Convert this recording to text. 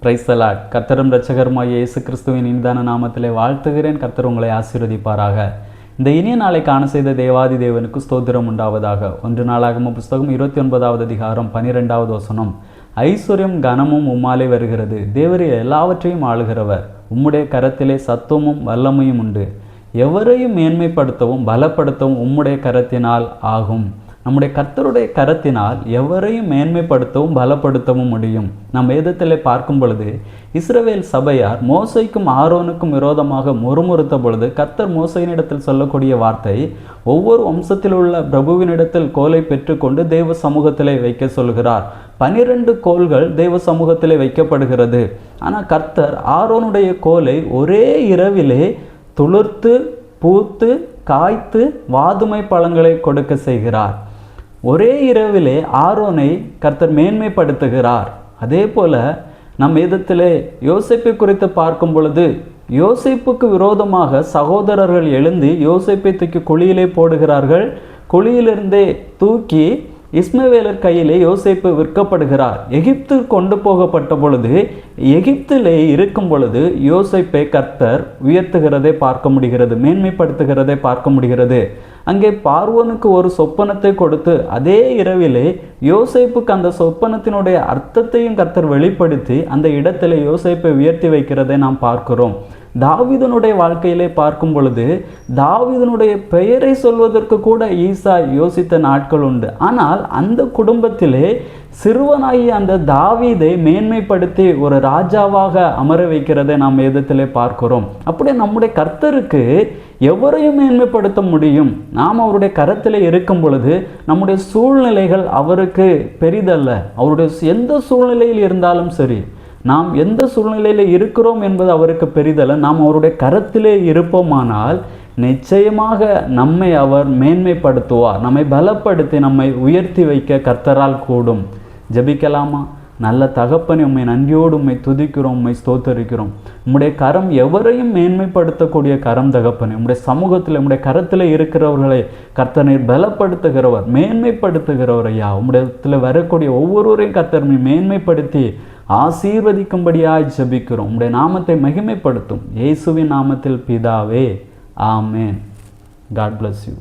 Praise the Lord. கர்த்தரும் இரட்சகருமாகிய இயேசு கிறிஸ்துவின் இனிதான நாமத்திலே வாழ்த்துகிறேன். கர்த்தர் உங்களை ஆசீர்வதிப்பாராக. இந்த இனிய நாளை காண செய்த தேவாதி தேவனுக்கு ஸ்தோத்திரம் உண்டாவதாக. 1 நாளாகமம் புஸ்தகம் 29வது அதிகாரம் 12வது வசனம். ஐஸ்வர்யம் கனமும் உம்மாலே வருகிறது, தேவரே எல்லாவற்றையும் ஆளுகிறவர், உம்முடைய கரத்திலே சத்துவமும் வல்லமையும் உண்டு, எவரையும் மேன்மைப்படுத்தவும் பலப்படுத்தவும் உம்முடைய கரத்தினால் ஆகும். நம்முடைய கர்த்தருடைய கரத்தினால் எவரையும் மேன்மைப்படுத்தவும் பலப்படுத்தவும் முடியும். நம் வேதத்திலே பார்க்கும் பொழுது இஸ்ரவேல் சபையார் மோசைக்கும் ஆரோனுக்கும் விரோதமாக முறுமுறுத்த பொழுது கர்த்தர் மோசையினிடத்தில் சொல்லக்கூடிய வார்த்தை, ஒவ்வொரு வம்சத்தில் உள்ள பிரபுவினிடத்தில் கோலை பெற்றுக்கொண்டு தேவ சமூகத்திலே வைக்க சொல்கிறார். 12 கோல்கள் தேவ சமூகத்திலே வைக்கப்படுகிறது. ஆனால் கர்த்தர் ஆரோனுடைய கோலை ஒரே இரவிலே துளிர்த்து பூத்து காய்த்து வாதுமை பழங்களை கொடுக்க செய்கிறார். ஒரே இரவிலே ஆரோனை கர்த்தர் மேன்மைப்படுத்துகிறார். அதே போல நம் வேதத்திலே யோசேப்பை குறித்து பார்க்கும் பொழுது யோசேப்புக்கு விரோதமாக சகோதரர்கள் எழுந்து யோசேப்பை தூக்கி குழியிலே போடுகிறார்கள். குழியிலிருந்தே தூக்கி இஸ்மவேலர் கையிலே யோசேப்பு விற்கப்படுகிறார். எகிப்து கொண்டு போகப்பட்ட பொழுது எகிப்திலே இருக்கும் பொழுது யோசேப்பை கர்த்தர் உயர்த்துகிறதை பார்க்க முடிகிறது, மேன்மைப்படுத்துகிறதை பார்க்க முடிகிறது. அங்கே பார்வோனுக்கு ஒரு சொப்பனத்தை கொடுத்து அதே இரவிலே யோசேப்புக்கு அந்த சொப்பனத்தினுடைய அர்த்தத்தையும் கர்த்தர் வெளிப்படுத்தி அந்த இடத்திலே யோசேப்பை உயர்த்தி வைக்கிறதை நாம் பார்க்கிறோம். தாவீதனுடைய வாழ்க்கையிலே பார்க்கும் பொழுது தாவீதனுடைய பெயரை சொல்வதற்கு கூட ஈசா யோசித்த நாட்கள் உண்டு. ஆனால் அந்த குடும்பத்திலே சிறுவனாகி அந்த தாவீதை மேன்மைப்படுத்தி ஒரு ராஜாவாக அமர வைக்கிறதை நாம் வேதத்திலே பார்க்கிறோம். அப்படியே நம்முடைய கர்த்தருக்கு எவரையும் மேன்மைப்படுத்த முடியும். நாம் அவருடைய கரத்தில் இருக்கும் பொழுது நம்முடைய சூழ்நிலைகள் அவருக்கு பெரிதல்ல. அவருடைய எந்த சூழ்நிலையில் இருந்தாலும் சரி, நாம் எந்த சூழ்நிலையில் இருக்கிறோம் என்பது அவருக்கு பெரிதல்ல. நாம் அவருடைய கரத்திலே இருப்போமானால் நிச்சயமாக நம்மை அவர் மேன்மைப்படுத்துவார். நம்மை பலப்படுத்தி நம்மை உயர்த்தி வைக்க கர்த்தரால் கூடும். ஜெபிக்கலாமா? நல்ல தகப்பனே, உம்மை நன்றியோடு உம்மை துதிக்கிறோம், உம்மை ஸ்தோத்தரிக்கிறோம். உம்முடைய கரம் எவரையும் மேன்மைப்படுத்தக்கூடிய கரம் தகப்பனே. உம்முடைய சமூகத்தில் உம்முடைய கரத்தில் இருக்கிறவர்களை கர்த்தனை பலப்படுத்துகிறவர், மேன்மைப்படுத்துகிறவர் ஐயா. உம்முடைய வரக்கூடிய ஒவ்வொருவரையும் கர்த்தர் மேன்மைப்படுத்தி ஆசீர்வதிக்கும்படியாய் ஜெபிக்கிறோம். உம்முடைய நாமத்தை மகிமைப்படுத்தும். இயேசுவின் நாமத்தில் பிதாவே, ஆமென். God bless you.